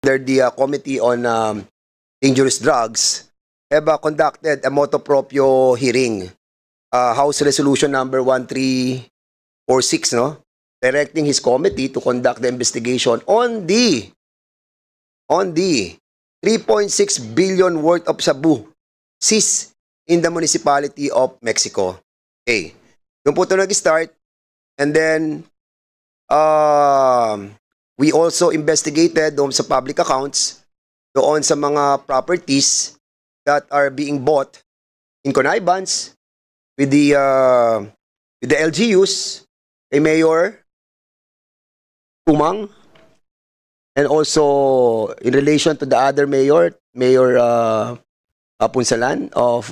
under the Committee on Dangerous Drugs have conducted a motu proprio hearing, House Resolution number 1346, no? Directing his committee to conduct the investigation on the 3.6 billion worth of shabu seized in the municipality of Mexico. Okay. Doon po ito nag-start. And then, we also investigated doon sa public accounts, doon sa mga properties that are being bought in connivance with the LGUs, a Mayor Tumang, and also in relation to the other Mayor Punsalan of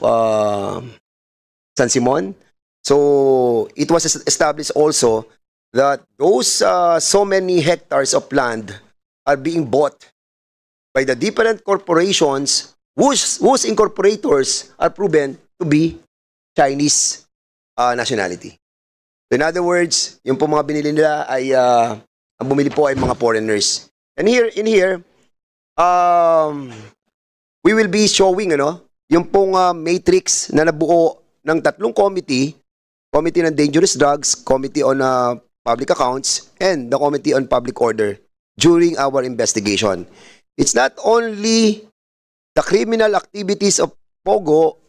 San Simon. So it was established also that those so many hectares of land are being bought by the different corporations whose incorporators are proven to be Chinese nationality. So in other words, yung po mga binili nila ay ang bumili po ay mga foreigners. And in here, we will be showing yung pong matrix na nabuo ng tatlong committee ng Dangerous Drugs, Committee on Public Accounts, and the Committee on Public Order during our investigation. It's not only the criminal activities of POGO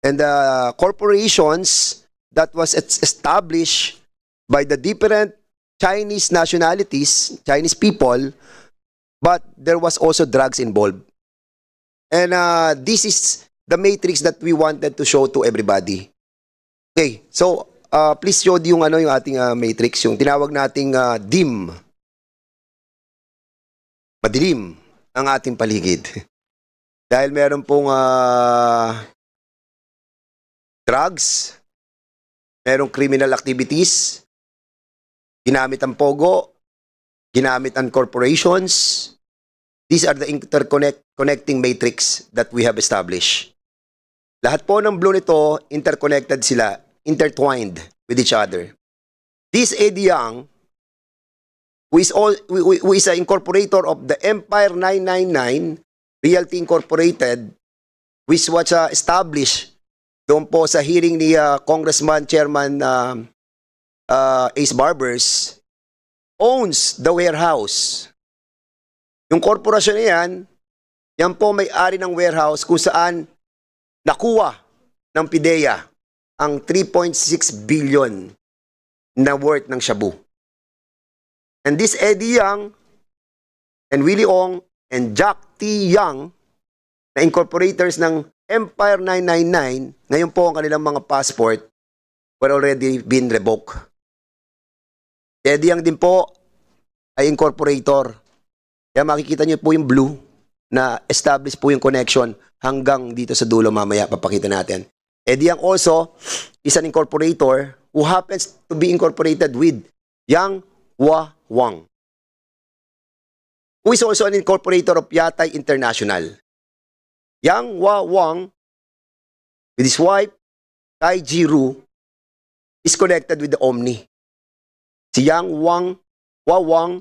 and the corporations that was established by the different Chinese nationalities, Chinese people, but there was also drugs involved. And this is the matrix that we wanted to show to everybody. Okay, so please show yung ating matrix, yung tinawag nating dim. Madilim ang ating paligid. Dahil meron pong drugs, merong criminal activities, ginamit ang POGO, ginamit ang corporations. These are the connecting matrix that we have established. Lahat po ng blue nito, interconnected sila, intertwined with each other. This Eddie Yang, who is an incorporator of the Empire 999 Realty Incorporated, which was established doon po sa hearing ni Congressman Chairman Ace Barbers, owns the warehouse. Yung korporasyon na yan po may-ari ng warehouse kung saan nakuha ng PIDEA ang 3.6 billion na worth ng shabu. And this Eddie Yang and Willie Ong and Jack T. Yang na incorporators ng Empire 999, ngayon po ang kanilang mga passport were already been revoked. Eddie Yang din po ay incorporator. Kaya makikita niyo po yung blue na establish po yung connection hanggang dito sa dulo mamaya papakita natin. Eddie Yang also is an incorporator who happens to be incorporated with Yang Hua Wang, who is also an incorporator of Yatay International. Yang Hua Wang, with his wife, Tai Jiru, is connected with the Omni. Si Yang Hua Wang,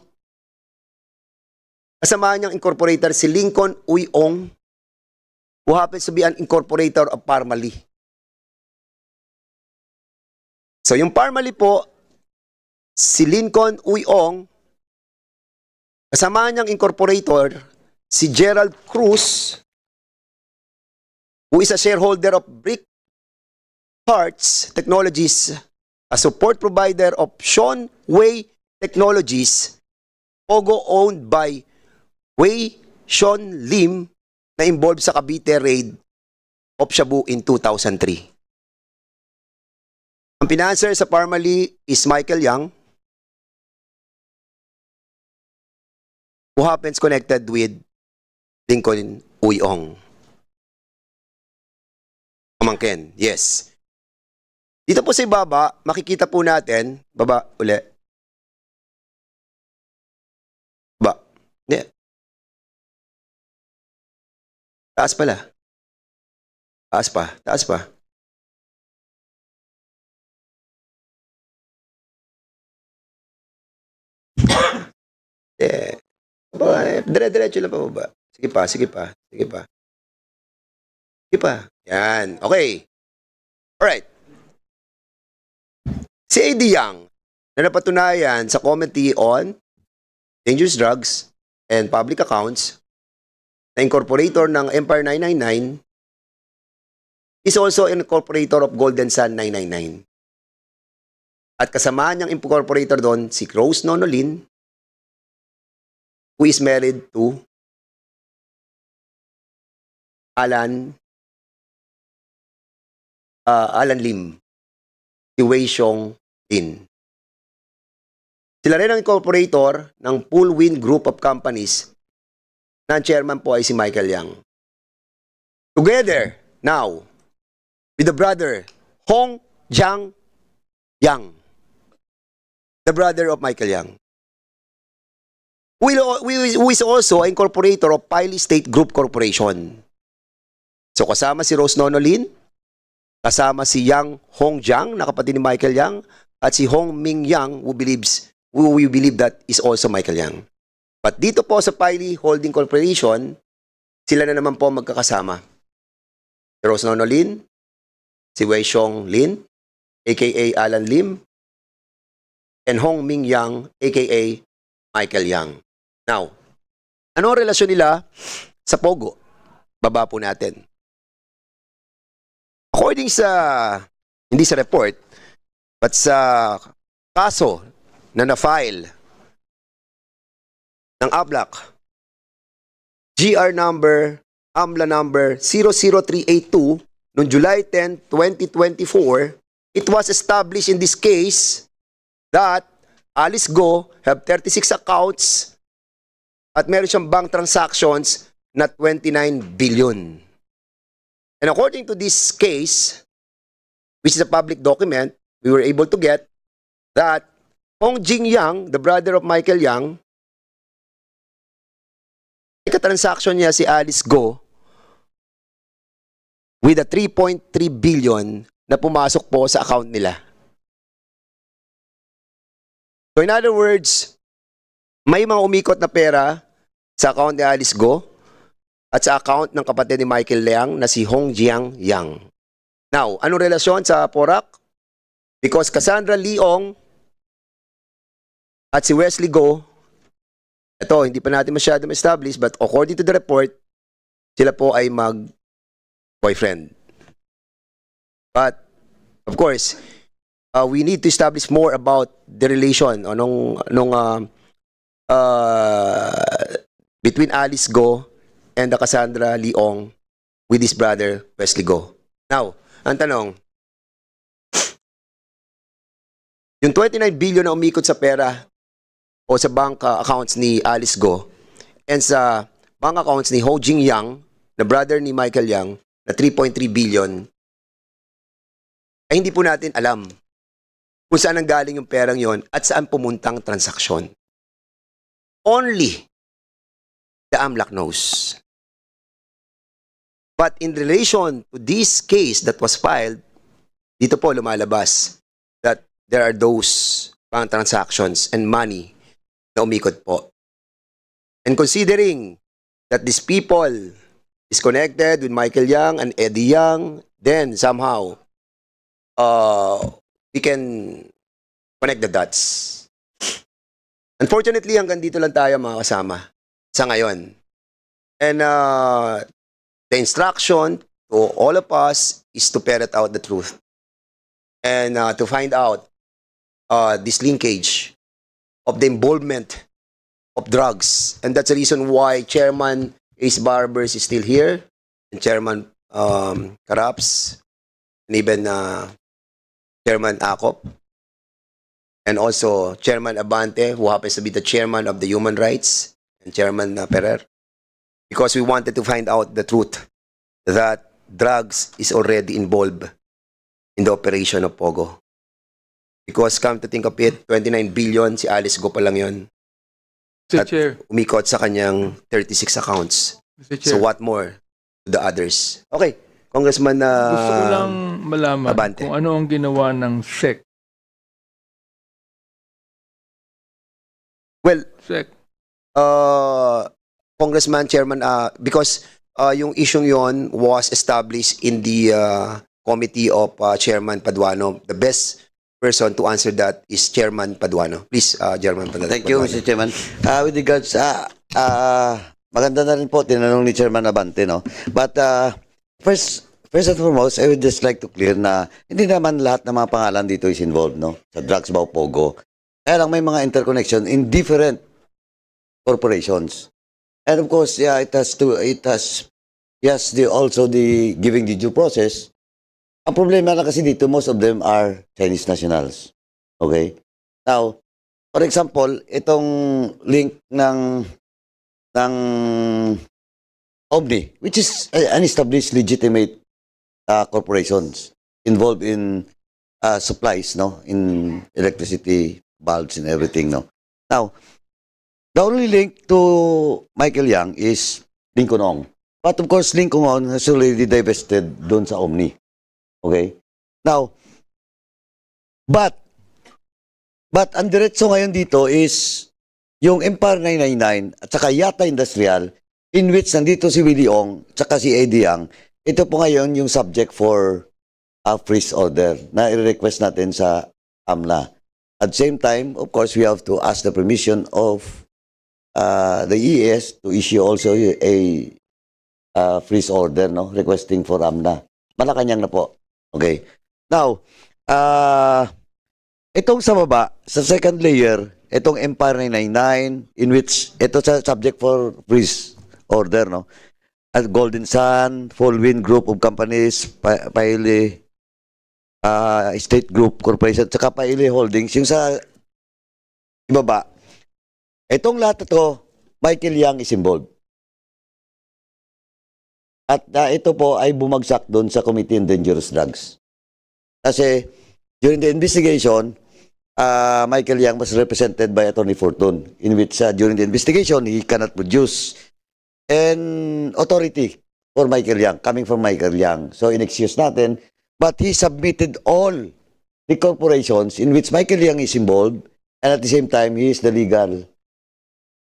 kasama niyang incorporator si Lincoln Uy Ong, who happens to be an incorporator of Parmali. So yung Parmali po, si Lincoln Uy Ong, kasama niyang incorporator si Gerald Cruz, who is a shareholder of Brick Parts Technologies, a support provider of Sean Wei Technologies, POGO owned by Wei Sean Lim, na involved sa Cavite raid of shabu in 2003. Ang financer sa Parmali is Michael Yang, who happens connected with Lincoln Uy Ong. Pamangkin, yes. Dito po sa ibaba, makikita po natin, baba uli. Ba, hindi. Taas pala. Taas pa, taas pa. Dire-diretso lang pa baba. Sige pa, sige pa, sige pa. Sige pa. Yan. Okay. Alright. Si A.D. Young, na napatunayan sa Committee on Dangerous Drugs and Public Accounts, na incorporator ng Empire 999, is also an incorporator of Golden Sun 999. At kasama niyang incorporator doon si Rose Nonolin, who is married to Alan Lim, si Wei Xiong Lin. Sila rin ang incorporator ng Poolwind Group of Companies na ang chairman po ay si Michael Yang. Together, now, with the brother, Hong Jiang Yang, the brother of Michael Yang, who is also an incorporator of Piley State Group Corporation. So kasama si Rose Nonolin, kasama si Yang Hong Jiang, na kapatid ni Michael Yang, at si Hong Ming Yang, who we believe that is also Michael Yang. But dito po sa Piley Holding Corporation, sila na naman po magkakasama. Si Rose Nonolin, si Wei Xiong Lin, aka Alan Lim, and Hong Ming Yang, aka Michael Yang. Now, ano ang relasyon nila sa Pogo? Baba po natin. According sa, hindi sa report, but sa kaso na na-file ng ABLAC, AMLA number 00382, noong July 10, 2024, it was established in this case that Alice Go have 36 accounts at meron siyang bank transactions na 29 billion. And according to this case, which is a public document, we were able to get that Hong Jing Yang, the brother of Michael Yang, ika-transaction niya si Alice Go with a 3.3 billion na pumasok po sa account nila. So in other words, may mga umikot na pera sa account ni Alice Go at sa account ng kapatid ni Michael Yang na si Hong Jiang Yang. Now, anong relasyon sa PORAC? Because Cassandra Leong at si Wesley Go, ito, hindi pa natin masyadong establish, but according to the report, sila po ay mag-boyfriend. But, of course, we need to establish more about the relation between Alice Go and the Cassandra Leong with his brother Wesley Go. Now, ang tanong, yung 29 billion na umikot sa pera o sa bank accounts ni Alice Go and sa bank accounts ni Ho Jing Yang, na brother ni Michael Yang, na 3.3 billion, ay hindi po natin alam kung saan ang galing yung perang yon at saan pumuntang transaksyon. Only the AMLAC knows. But in relation to this case that was filed, dito po lumalabas that there are those bank transactions and money na umikot po. And considering that these people is connected with Michael Yang and Eddie Yang, then somehow we can connect the dots. Unfortunately, hanggang dito lang tayo mga kasama sa ngayon. And the instruction to all of us is to ferret out the truth and to find out this linkage of the involvement of drugs. And that's the reason why Chairman Ace Barbers is still here, and Chairman Caraps, and even Chairman Acop, and also Chairman Abante, who happens to be the chairman of the Human Rights, and Chairman Ferrer, because we wanted to find out the truth that drugs is already involved in the operation of Pogo. Because come to think of it, 29 billion, si Alice Go pa lang yun. Mr. Chair. Umikot sa kanyang 36 accounts. Mr. Chair. So what more to the others? Okay, Congressman Gusto ko lang malaman Abante. kung ano ang ginawa ng SEC. Well, SEC. Congressman, Chairman, because yung issue yon was established in the committee of Chairman Paduano. The best person to answer that is Chairman Paduano. Please, Chairman Paduano. Thank you, Mr. Chairman. With regards, maganda na rin po, tinanong ni Chairman Abante, no? But first and foremost, I would just like to clear na hindi naman lahat ng mga pangalan dito is involved, no? Sa drugs ba o pogo. Kaya lang may mga interconnection in different corporations. And of course, yeah, yes, also the giving the due process. Ang problema na kasi dito, most of them are Chinese nationals. Okay? Now, for example, itong link ng Omni, which is an established legitimate corporations involved in supplies, no, in electricity, bulbs and everything, no. Now, the only link to Michael Yang is Lincoln Ong. But of course, Lincoln Ong has already divested doon sa Omni. Okay? Now, but ang diretso ngayon dito is yung Empire 999 at saka Yata Industrial, in which nandito si Willie Ong at saka si Eddie Yang. Ito po ngayon yung subject for a freeze order na i-request natin sa AMLA. At the same time, of course, we have to ask the permission of the EAS to issue also a freeze order, no, requesting for AMLA. Malacanang na po. Okay. Now, itong sa baba, sa second layer, itong Empire 999, in which ito sa subject for freeze order, no? At Golden Sun, Fallwind Group of Companies, Paile State Group Corporation, saka Paile Holdings, yung sa ibaba, itong lahat ito, Michael Yang is involved. At ito po ay bumagsak doon sa Committee on Dangerous Drugs. Kasi during the investigation, Michael Yang was represented by Attorney Fortune, in which during the investigation, he cannot produce an authority for Michael Yang, coming from Michael Yang. So in-excuse natin, but he submitted all the corporations in which Michael Yang is involved, and at the same time, he is the legal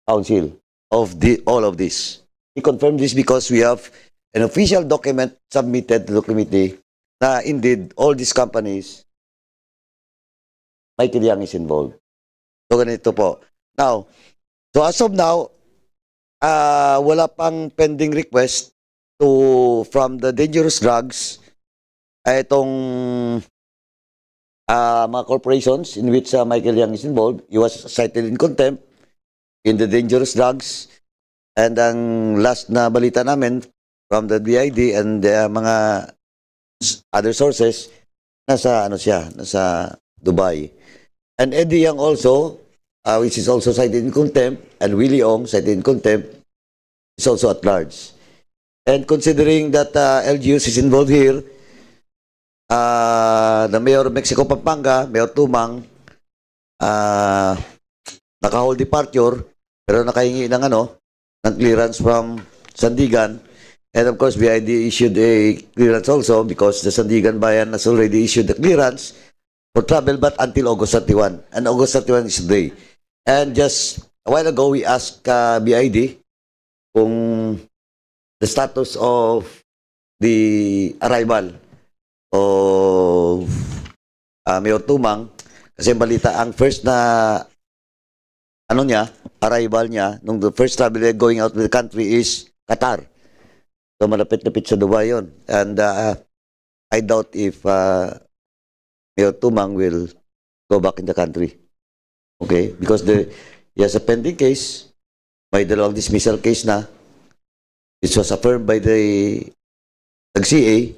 counsel of all of this. He confirmed this because we have an official document submitted to the committee na indeed all these companies, Michael Yang is involved. So ganito po. Now, so as of now, wala pang pending request from the dangerous drugs itong mga corporations in which Michael Yang is involved. He was cited in contempt in the dangerous drugs. And ang last na balita namin from the BID and mga other sources, nasa Dubai. And Eddie Yang also, which is also cited in contempt, and Willie Ong, cited in contempt, is also at large. And considering that LGUs is involved here, the Mayor of Mexico Pampanga, Mayor Tumang, naka-hold departure, pero nakahingi ng ng clearance from Sandigan. And of course, BID issued a clearance also because the Sandigan Bayan has already issued the clearance for travel, but until August 31. And August 31 is today. And just a while ago, we asked BID kung the status of the arrival of Mayor Tumang. Kasi balita, ang first na arrival niya, nung the first travel going out of the country is Qatar. So malapit-lapit sa Dubai yun. And I doubt if Mayor Tumang will go back in the country. Okay? Because he has a pending case, may dalawang dismissal case na, which was affirmed by the CA.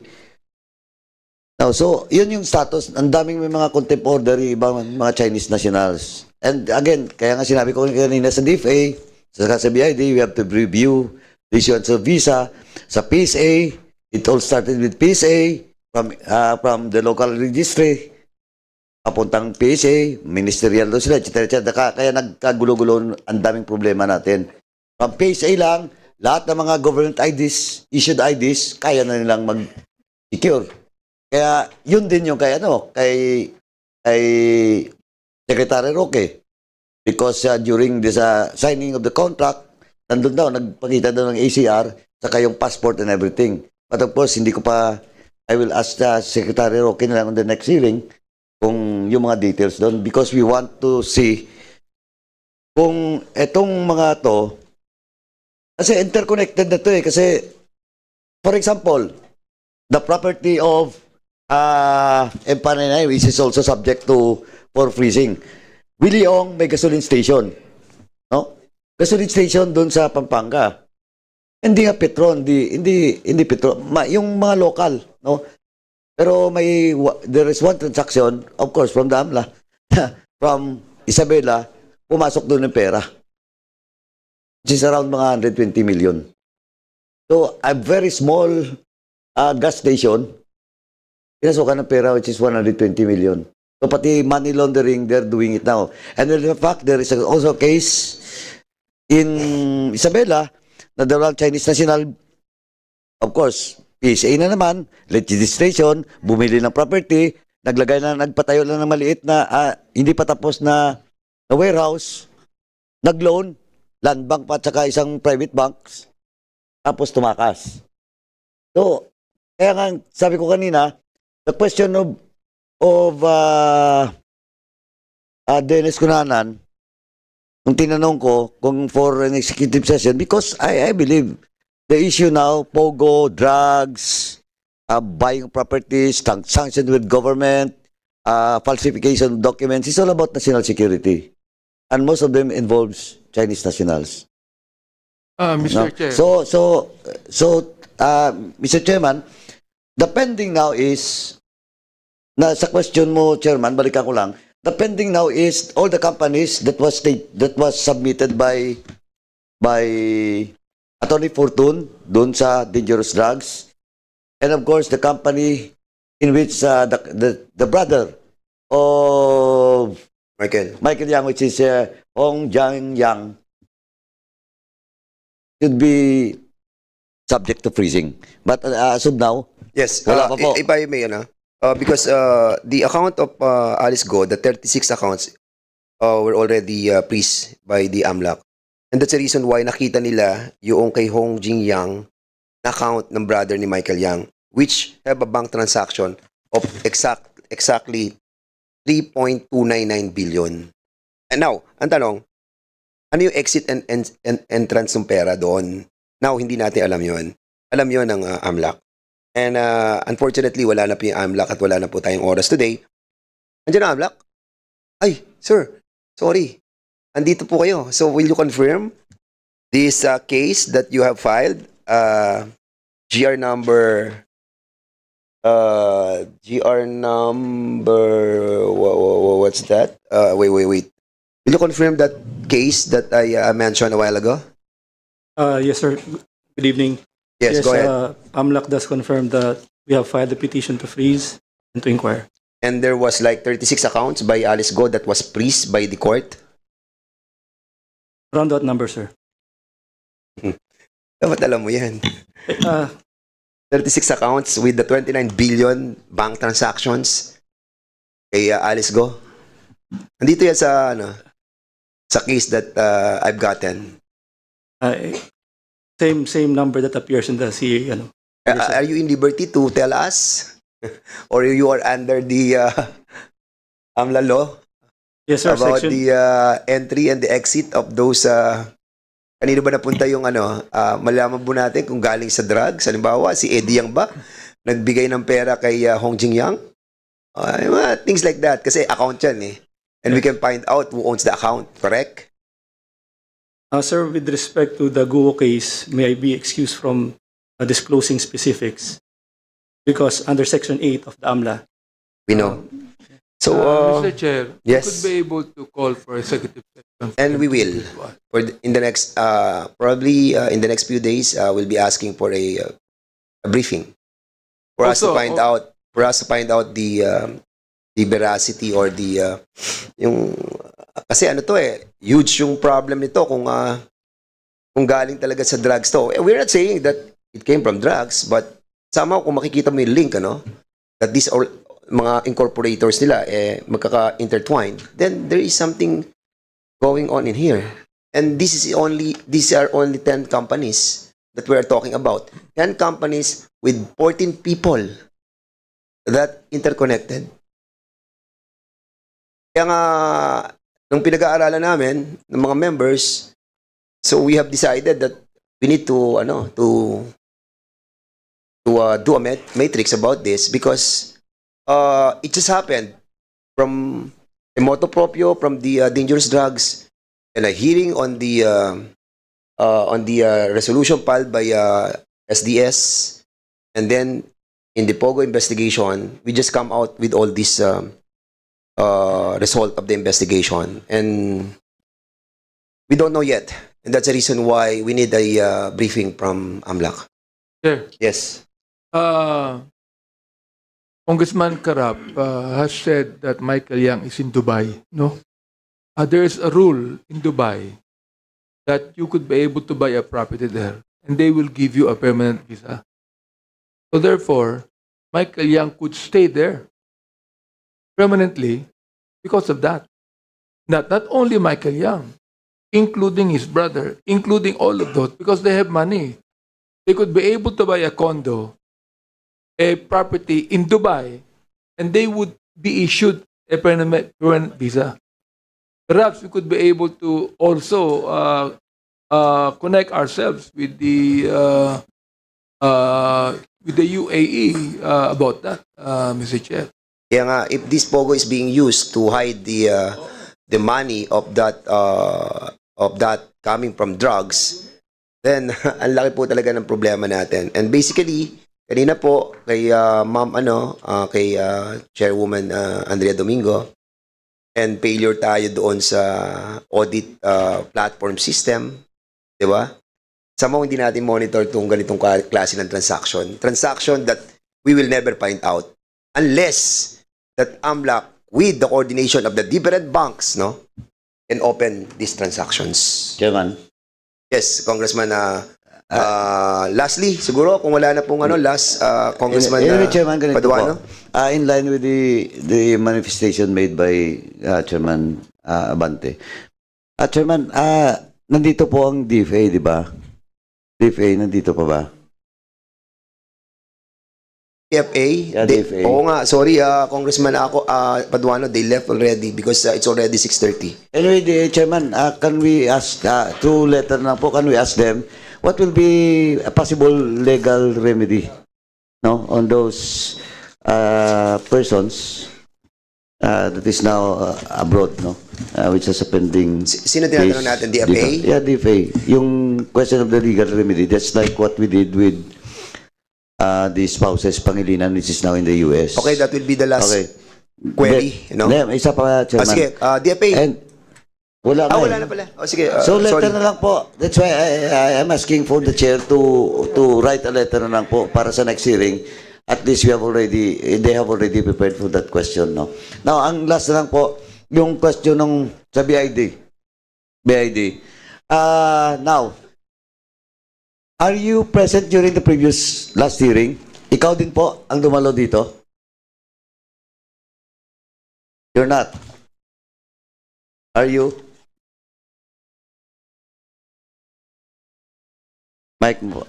Now, so, yun yung status. Ang daming may mga contempt order, ibang mga Chinese nationals. And again, kaya nga sinabi ko kanina sa DFA, sa BID, we have to review the issuance of visa. Sa PSA, it all started with PSA from the local registry. Papuntang PSA, ministerial daw sila, etc. Kaya nagkagulo-gulo ang daming problema natin. From PSA lang, lahat ng mga government IDs, issued IDs, kaya na nilang mag-secure. Kaya yun din yung kay Secretary Roque. Because during this signing of the contract, nandun daw, nagpakita daw ng ACR, saka yung passport and everything. But of course, hindi ko pa, I will ask the Secretary Roque na lang on the next hearing kung yung mga details doon because we want to see kung etong mga to, kasi interconnected na to eh, kasi for example, the property of Empanay, which is also subject to for freezing. Willie Ong may gasoline station. No? Gasoline station doon sa Pampanga. Hindi nga Petron, hindi Petron, yung mga local, no? Pero there is one transaction, of course, from the AMLA, from Isabela, pumasok doon ng pera. Which is around mga 120 million. So, a very small gas station, pinasukan ng pera which is 120 million. So, pati money laundering, they're doing it now. And in fact, there is also a case in Isabela na the Royal Chinese National, of course, PSA na naman, legislation, bumili ng property, nagpatayo lang ng maliit na, hindi pa tapos na warehouse, nag-loan, land bank pa at saka isang private banks, tapos tumakas. So, kaya nga, sabi ko kanina, the question of Dennis Cunanan, nung tinanong ko kung for an executive session, because I believe the issue now, pogo, drugs, buying properties, sanctions with government, falsification of documents, it's all about national security. And most of them involves Chinese nationals. Mr. No? Chair. So, Mr. Chairman, the pending now is, sa question mo, Chairman, balikan ko lang, the pending now is all the companies that was submitted by Attorney Fortune doon sa dangerous drugs, and of course the company in which the brother of Michael Yang, which is Hong Jiang Yang, should be subject to freezing. But as of now, Yes, wala pa po. if I may, because the account of Alice Go, the 36 accounts were already freezed by the AMLAC. And that's the reason why nakita nila yung kay Hong Jing Yang na account ng brother ni Michael Yang, which have a bank transaction of exactly 3.299 billion. And now, ang tanong, ano yung exit and entrance ng pera doon? Now, hindi natin alam yon. Alam yon ng AMLAC. And unfortunately, wala na po yung AMLAC at wala na po tayong oras today. Andiyan na AMLAC? Ay, sir, sorry. Andito po kayo. So, will you confirm this case that you have filed? GR number... what's that? Wait. Will you confirm that case that I mentioned a while ago? Yes, sir. Good evening. Yes, go ahead. AMLAC does confirm that we have filed the petition to freeze and to inquire. And there was like 36 accounts by Alice Go that was freezed by the court. Around that number, sir. Dapat alam mo yan. 36 accounts with the 29 billion bank transactions kay Alice Go. Nandito yan sa case that I've gotten. Same number that appears in the CA. Are you in liberty to tell us? Or you are under the AMLA law? Yes, sir. About Section. the entry and the exit of those kanino ba napunta yung malaman po natin kung galing sa drugs? Halimbawa, si Eddie Yang ba? Nagbigay ng pera kay Hong Jing Yang? Things like that. Kasi account yan eh. And we can find out who owns the account. Correct? Sir, with respect to the Guo case, may I be excused from disclosing specifics? Because under Section 8 of the AMLA, We know. So, Mr. Chair, yes. we could be able to call for executive session. And we will. In the next, probably in the next few days, we'll be asking for a briefing for us to Also, find out the veracity or the yung kasi huge yung problem nito kung galing talaga sa drugs to. We're not saying that it came from drugs, but somehow kung makikita mo yung link that these all mga incorporators nila magkaka-intertwined, then there is something going on in here. And these are only 10 companies that we are talking about. 10 companies with 14 people that interconnected. Kaya nga, nung pinag-aaralan namin ng mga members, so we have decided that we need to do a matrix about this because it just happened from a motu proprio from the dangerous drugs and a hearing on the resolution filed by SDS, and then in the Pogo investigation, we just come out with all this result of the investigation, and we don't know yet, and that's the reason why we need a briefing from AMLAC. Chair, Yes. Congressman Karap has said that Michael Yang is in Dubai, no? There is a rule in Dubai that you could be able to buy a property there and they will give you a permanent visa. So therefore, Michael Yang could stay there permanently because of that. Not only Michael Yang, including his brother, including all of those, because they have money. They could be able to buy a condo, a property in Dubai, and they would be issued a permanent visa. Perhaps we could be able to also connect ourselves with the UAE about that, Mr. Chair. Kaya nga, if this Pogo is being used to hide the money of that coming from drugs, then ang laki po talaga ng problema natin. And basically, kanina po kay kay Chairwoman Andrea Domingo, and failure tayo doon sa audit platform system, di ba? Somehow hindi natin monitor itong ganitong klase ng transaction that we will never find out unless that AMLAC, with the coordination of the different banks, no, can open these transactions. Chairman. Yes, Congressman. Lastly, siguro kung wala na pong last Congressman Chairman, ganito Paduano. po. In line with the manifestation made by Chairman Abante. Chairman, nandito po ang DFA, di ba? DFA, nandito pa ba? DFA? Yeah, DFA. Oo nga, sorry Congressman Paduano, they left already because it's already 6:30. Anyway, Chairman, can we ask, through letter na po, can we ask them, what will be a possible legal remedy, no, on those persons that is now abroad, no, which is a pending Sino tinatanong case? natin? DFA? Yeah, DFA. Yung question of the legal remedy, that's like what we did with the spouses Pangilinan, which is now in the US. Okay, that will be the last Okay. query, no? Isa pa, Chairman. Sige, DFA. And wala wala na pala. Sige, so letter sorry. na lang po. That's why I'm asking for the chair to write a letter na lang po para sa next hearing. At least they have already prepared for that question, no? Now, ang last na lang po, yung question ng sa BID. Now, are you present during the previous last hearing? Ikaw din po ang dumalo dito? You're not. Are you? Mic mo.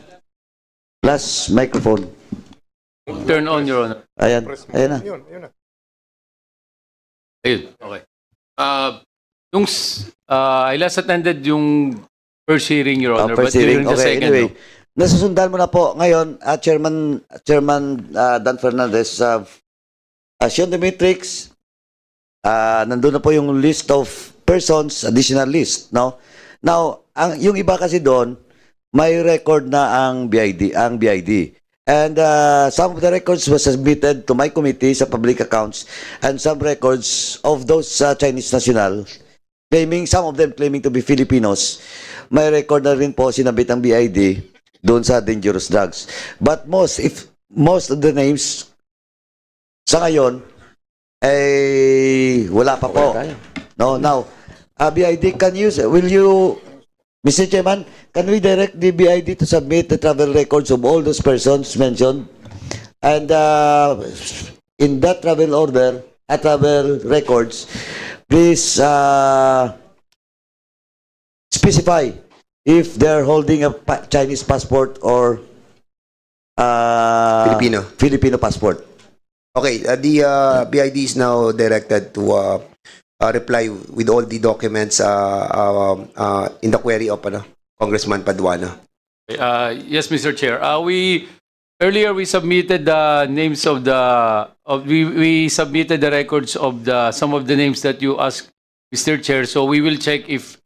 Plus microphone. Turn on, Your Honor. Ayan. Ayan na. Ayun, okay. I last attended yung first hearing, Your Honor, First but hearing. during the Okay, second, anyway. no. Nasusundan mo na po. Ngayon, Chairman Dan Fernandez, shown the matrix, nandun na po yung list of persons, additional list, no? Now, yung iba kasi doon, may record na ang BID. And some of the records was submitted to my committee sa public accounts, and some records of those Chinese national, some of them claiming to be Filipinos, may record na rin po sinabit ang BID doon sa dangerous drugs. But most of the names sa ngayon ay wala pa po. No, now, BID, will you, Mr. Chairman, can we direct the BID to submit the travel records of all those persons mentioned? And in that travel order, travel records, please specify if they're holding a Chinese passport or Filipino passport. Okay, the BID is now directed to reply with all the documents in the query of Congressman Paduano. Yes, Mr. Chair. Earlier we submitted the names of we submitted the records of some of the names that you asked, Mr. Chair. So we will check if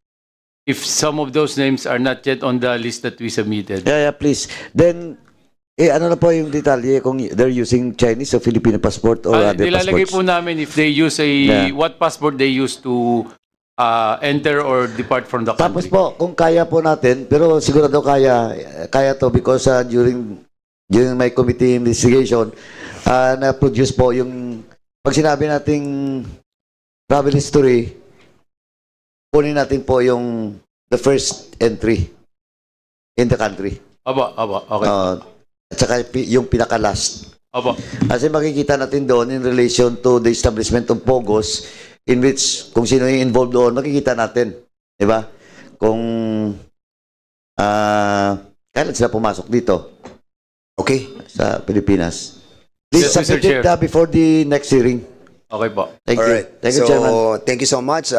some of those names are not yet on the list that we submitted. Yeah, please. Then, ano na po yung detalye kung they're using Chinese or Filipino passport or other Nilalagay passports? po namin if they use what passport they use to enter or depart from the Tapos country. po, kung kaya po natin, pero sigurado kaya to because during my committee investigation, na-produce po yung, pag sinabi nating travel history, kunin natin po yung the first entry in the country. Aba, okay. At saka yung pinaka-last. Aba. Kasi makikita natin doon in relation to the establishment of POGOs in which kung sino yung involved doon, makikita natin. Diba? Kung kailan sila pumasok dito Okay? sa Pilipinas. Please Yes, Mr. submit it Chair. before the next hearing. Okay po. Thank you. Alright. Thank you, So, Chairman. thank you so much.